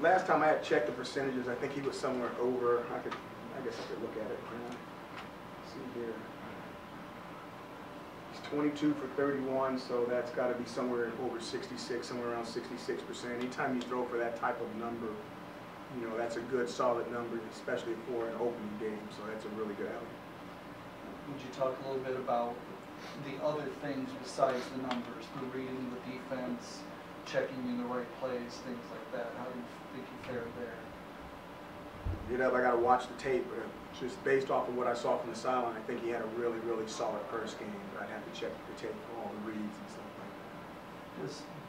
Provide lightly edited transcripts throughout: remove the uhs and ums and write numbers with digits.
last time I had checked the percentages, I think he was somewhere over. I guess I could look at it. See here. He's 22 for 31, so that's got to be somewhere over 66, somewhere around 66%. Anytime you throw for that type of number, you know, that's a good solid number, especially for an opening game. So that's a really good outing. Would you talk a little bit about the other things besides the numbers, the reading the defense, checking in the right plays, things like that? How do you think you fared there? You know, I got to watch the tape, but just based off of what I saw from the sideline, I think he had a really, really solid first game. But I'd have to check the tape for all the reads and stuff like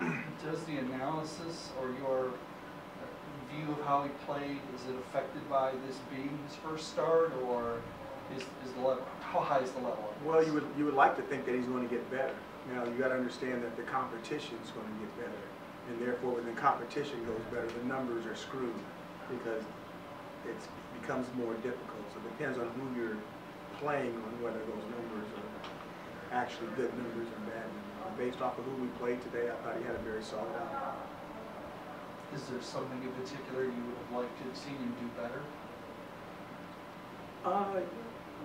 that. Does the analysis or your view of how he played, is it affected by this being his first start, or is the level, how high is the level of this? Well, you would like to think that he's going to get better. Now, you got to understand that the competition is going to get better, and therefore, when the competition goes better, the numbers are screwed because it becomes more difficult. So it depends on who you're playing on whether those numbers are actually good numbers or bad numbers. Based off of who we played today, I thought he had a very solid outing. Is there something in particular you would have liked to have seen him do better?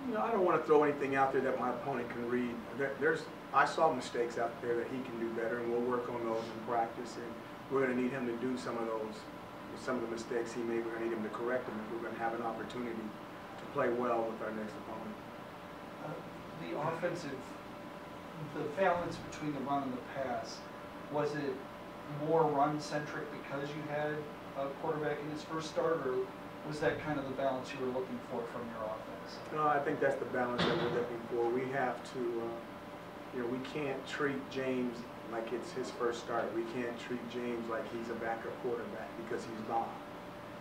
You know, I don't want to throw anything out there that my opponent can read. I saw mistakes out there that he can do better, and we'll work on those in practice. And we're going to need him to do some of those, some of the mistakes he made. We're going to need him to correct them if we're going to have an opportunity to play well with our next opponent. The offensive, the balance between the run and the pass, was it more run-centric because you had a quarterback in his first start, or was that kind of the balance you were looking for from your offense? No, I think that's the balance that we're looking for. We have to, you know, we can't treat James like it's his first start. We can't treat James like he's a backup quarterback because he's not.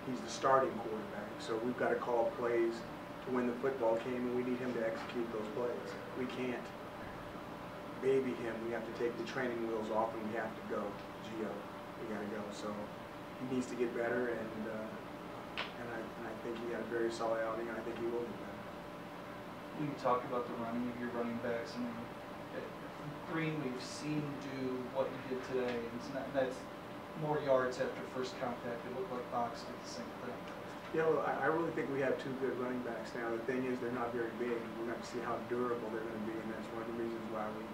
He's the starting quarterback. So we've got to call plays to win the football game, and we need him to execute those plays. We can't baby him. We have to take the training wheels off, and we have to go. We got to go. So he needs to get better, and I think he had a very solid outing, and I think he will get better. When you talk about the running of your running backs, I mean, Green, we've seen do what he did today. That's more yards after first contact. It looked like Box did the same thing. You know, I really think we have two good running backs now. The thing is, they're not very big. We're going to see how durable they're going to be, and that's one of the reasons why we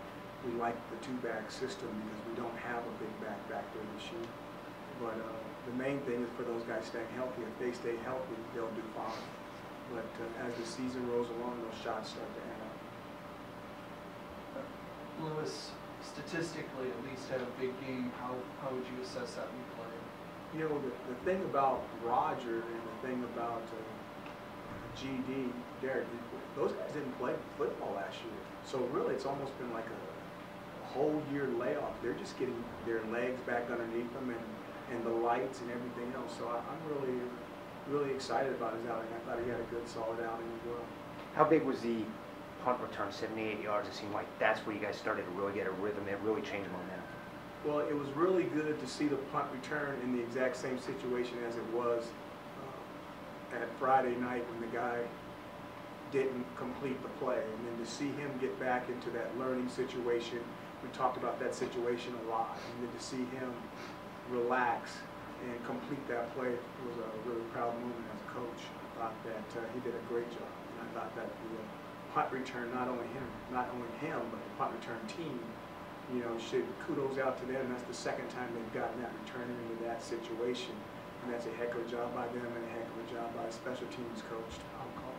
like the two-back system, because we don't have a big back there this year. But the main thing is for those guys staying healthy. If they stay healthy, they'll do fine. But as the season rolls along, those shots start to add up. Lewis, statistically, at least had a big game. How would you assess that we played? You know, the thing about Roger and the thing about GD, Derek, those guys didn't play football last year. So really, it's almost been like a whole year layoff. They're just getting their legs back underneath them and the lights and everything else. So I'm really excited about his outing. I thought he had a good, solid outing as well. How big was the punt return, 78 yards? It seemed like that's where you guys started to really get a rhythm. It really changed momentum. Well, it was really good to see the punt return in the exact same situation as it was at Friday night when the guy didn't complete the play. And then to see him get back into that learning situation, we talked about that situation a lot. And then to see him relax and complete that play was a really proud moment as a coach. I thought that he did a great job. And I thought that the punt return, not only him, but the punt return team, you know, should kudos out to them. That's the second time they've gotten that return into that situation. And that's a heck of a job by them and a heck of a job by a special teams coach, Tom Call.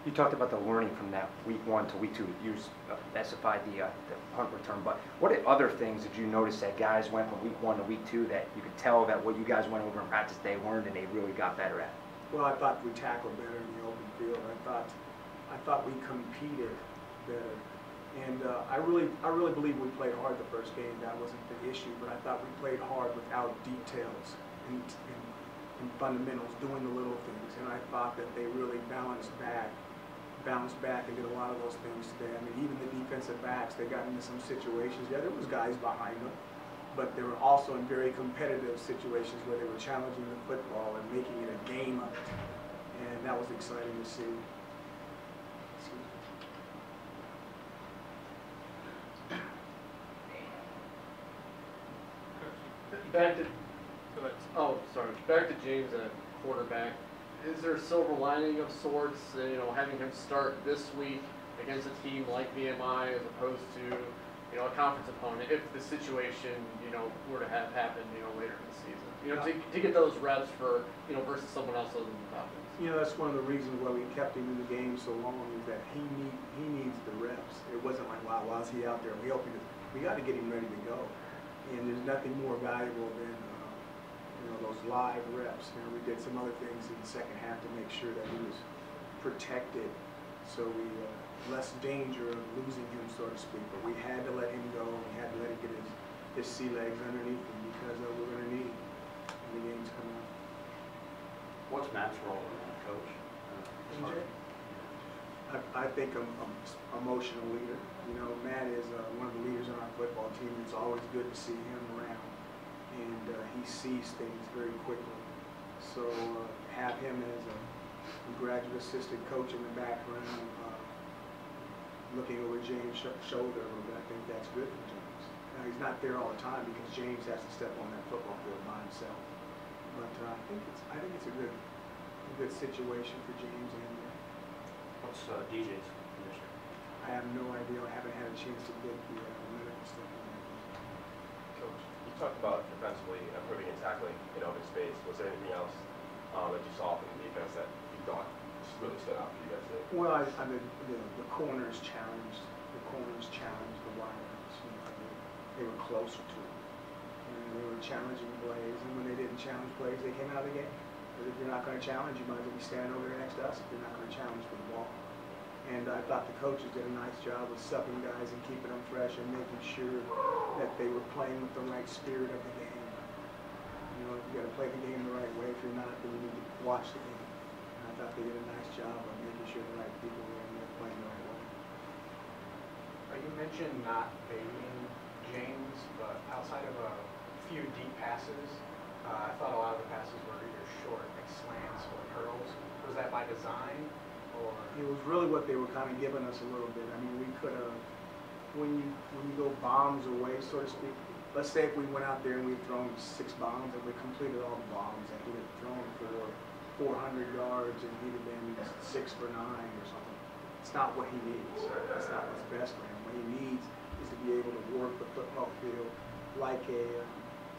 You talked about the learning from that week 1 to week 2. You specified the punt return, but what other things did you notice that guys went from week 1 to week 2 that you could tell that what you guys went over in practice they learned and they really got better at? Well, I thought we tackled better in the open field. I thought we competed better, and I really believe we played hard the first game. That wasn't the issue, but I thought we played hard without details and fundamentals, doing the little things, and I thought that they really bounced back and did a lot of those things today. I mean, even the defensive backs, they got into some situations. Yeah, there was guys behind them, but they were also in very competitive situations where they were challenging the football and making it a game of it, and that was exciting to see. But Oh, sorry. Back to James at quarterback. Is there a silver lining of sorts, having him start this week against a team like VMI as opposed to, a conference opponent if the situation, were to have happened, later in the season? To get those reps for, versus someone else other than the Falcons. That's one of the reasons why we kept him in the game so long, is that he needs the reps. It wasn't like, wow, why is he out there? We got to get him ready to go. And there's nothing more valuable than those live reps. We did some other things in the second half to make sure that he was protected, so we less danger of losing him, so to speak. But we had to let him go. We had to let him get his sea legs underneath him, because we're going to need him when the games come out. What's Matt's role in that, Coach? I think I'm emotional leader. Matt is one of the leaders on our football team. It's always good to see him around, and he sees things very quickly. So have him as a graduate assistant coach in the background, looking over James' shoulder, but I think that's good for James. Now, he's not there all the time because James has to step on that football field by himself. But I think it's a good situation for James. And What's DJ's position? I have no idea. I haven't had a chance to get the medical stuff on that. Coach, you talked about defensively improving and tackling in open space. Was there anything else that you saw from the defense that you thought just really stood out for you guys today? Well, the corners challenged. The corners challenged the wideouts. They were closer to him, and they were challenging plays. And when they didn't challenge plays, they came out of the game. Because if you're not going to challenge, you might as well be standing over there next to us if you're not going to challenge for the ball. And I thought the coaches did a nice job of subbing guys and keeping them fresh and making sure that they were playing with the right spirit of the game. You got to play the game the right way. If you're not, then you need to watch the game. And I thought they did a nice job of making sure the right people were in there playing the right way. You mentioned not fading James, but outside of a few deep passes, I thought a lot of the passes were either short, like slants or curls. Was that by design, or? It was really what they were kind of giving us a little bit. I mean, we could have, when you go bombs away, so to speak. Let's say if we went out there and we'd thrown 6 bombs and we completed all the bombs, and he'd have thrown for 400 yards and he'd have been 6 for 9 or something. It's not what he needs. That's not what's best for him. What he needs is to be able to work the football field like a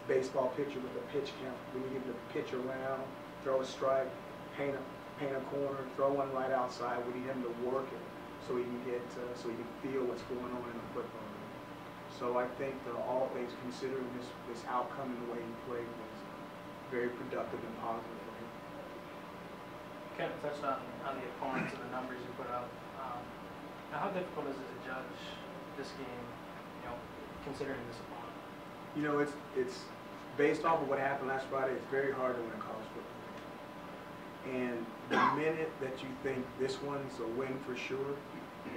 baseball pitcher with a pitch count. We need him to pitch around, throw a strike, paint a corner, throw one right outside. We need him to work it so he can so he can feel what's going on in the football game. So I think all things considering, this outcome and the way he played was very productive and positive for him. kind of touched on the opponents and the numbers you put up. Now, how difficult is it to judge this game, considering this opponent? It's based off of what happened last Friday. It's very hard to win a college football game. And the minute that you think this one's a win for sure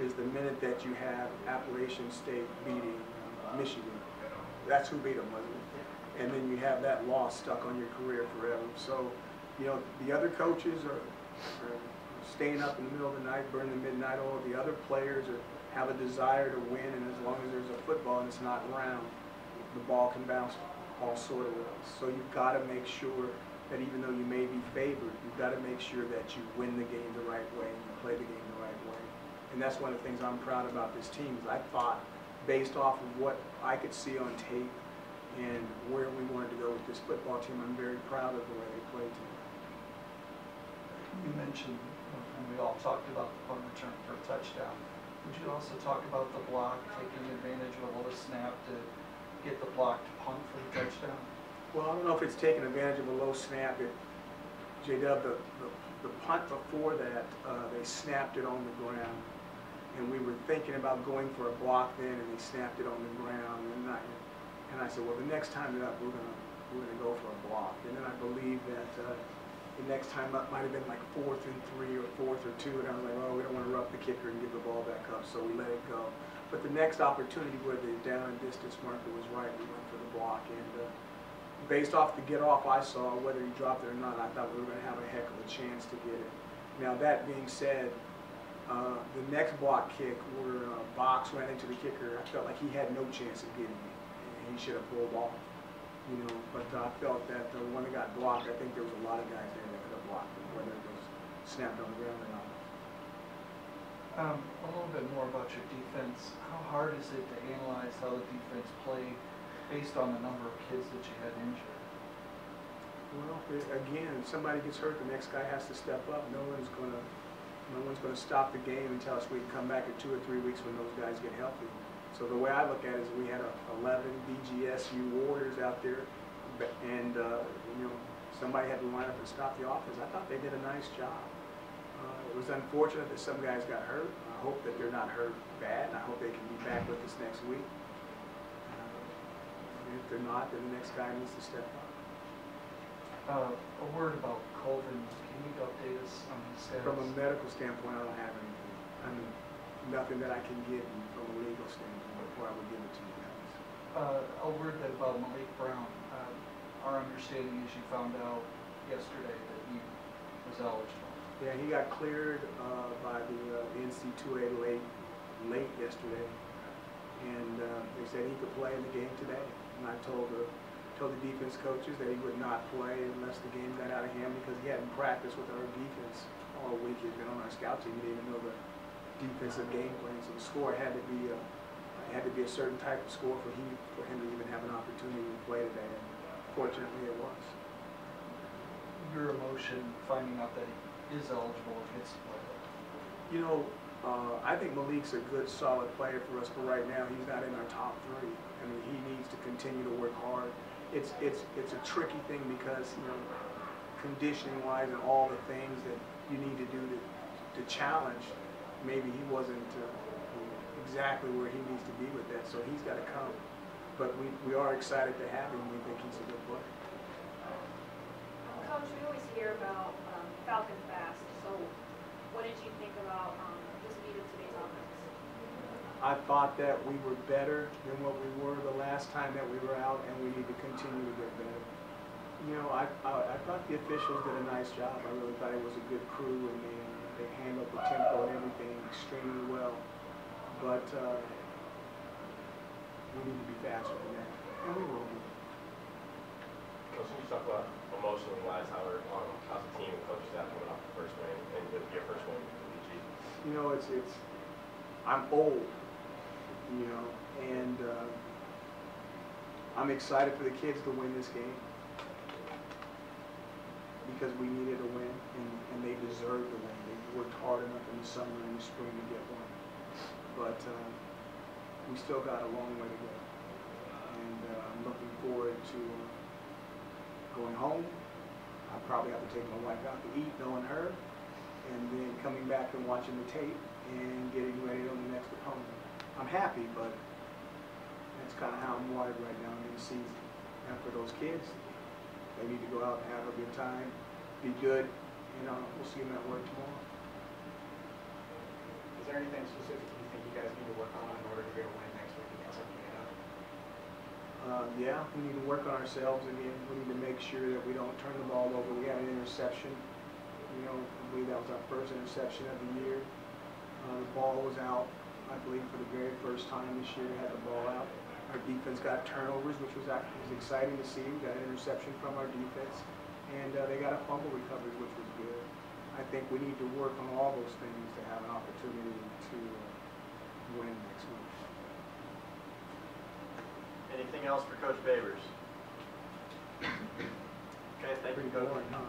is the minute that you have Appalachian State beating Michigan. That's who beat them, wasn't it? And then you have that loss stuck on your career forever. So, the other coaches are staying up in the middle of the night, burning the midnight oil. The other players have a desire to win, and as long as there's a football and it's not round, the ball can bounce all sort of ways. So you've got to make sure that even though you may be favored, you've got to make sure that you win the game the right way and you play the game the right way. And that's one of the things I'm proud about this team, is I thought, based off of what I could see on tape and where we wanted to go with this football team, I'm very proud of the way they played today. You mentioned, and we all talked about the punt return for a touchdown. Would you also talk about the block, taking advantage of a low snap to get the blocked punt for the touchdown? Well, I don't know if it's taking advantage of a low snap. J-Dub, the punt before that, they snapped it on the ground. And we were thinking about going for a block then, and they snapped it on the ground. And I said, well, the next time up, we're gonna go for a block. And then I believe that the next time up might have been like 4th and 3 or 4th or 2, and I was like, oh, we don't want to rough the kicker and give the ball back up, so we let it go. But the next opportunity where the down and distance marker was right, we went for the block. And based off the get off I saw, whether he dropped it or not, I thought we were going to have a heck of a chance to get it. Now, that being said, the next block kick where Box ran into the kicker, I felt like he had no chance of getting it, and he should have pulled off. you know, but I felt that the one that got blocked, I think there was a lot of guys there that could have blocked it, whether it was snapped on the ground or not. A little bit more about your defense. How hard is it to analyze how the defense played based on the number of kids that you had injured? Well, again, if somebody gets hurt, the next guy has to step up. No one's gonna stop the game and tell us we can come back in 2 or 3 weeks when those guys get healthy. So the way I look at it is we had 11 BGSU Warriors out there, and you know, somebody had to line up and stop the offense. I thought they did a nice job. It was unfortunate that some guys got hurt. I hope that they're not hurt bad, and I hope they can be back with us next week. If they're not, then the next guy needs to step up. A word about Colvin. Can you update us on his status? From a medical standpoint, I don't have anything. I mean, nothing that I can give you from a legal standpoint before I would give it to you guys. A word about Malik Brown. Our understanding is you found out yesterday that he was eligible. Yeah, he got cleared by the NC2A late yesterday, and they said he could play in the game today. And I told the defense coaches that he would not play unless the game got out of hand because he hadn't practiced with our defense all week. He'd been on our scout team. He didn't even know the defensive game plan. So the score had to be a certain type of score for him to even have an opportunity to play today. And fortunately, it was. Your emotion finding out that he is eligible and gets to play. You know, I think Malik's a good, solid player for us, but right now he's not in our top 3. I mean, he needs to continue to work hard. It's a tricky thing because, you know, conditioning-wise and all the things that you need to do to challenge, maybe he wasn't exactly where he needs to be with that, so he's got to come. But we are excited to have him. We think he's a good player. Coach, we always hear about Falcon Fast, so what did you think about the speed of today's offense? I thought that we were better than what we were the last time that we were out, and we need to continue to get better. You know, I thought the officials did a nice job. I really thought it was a good crew, and they handled the tempo and everything extremely well. But we need to be faster than that, and we will be. So you talk about emotionally wise, how's the team and coach staff coming off the first win and your first win in the BG? You know, I'm old, you know, and I'm excited for the kids to win this game because we needed a win, and they deserved the win. They worked hard enough in the summer and the spring to get one. But we still got a long way to go. And I'm looking forward to going home. I'll probably have to take my wife out to eat, knowing her, and then coming back and watching the tape and getting ready on the next opponent. I'm happy, but that's kind of how I'm wired right now in the season. And for those kids, they need to go out and have a good time, be good, and we'll see them at work tomorrow. Is there anything specific you think you guys need to work on in order to be able to win next week against Indiana? Yeah, we need to work on ourselves again. We need to make sure that we don't turn the ball over. We had an interception. You know, I believe that was our first interception of the year. The ball was out, I believe, for the very first time this year. Had the ball out. Our defense got turnovers, which was exciting to see. We got an interception from our defense, and they got a fumble recovery, which was good. I think we need to work on all those things to have an opportunity to win next week. Anything else for Coach Babers? Okay, thank you, Pretty Coach. boring, huh?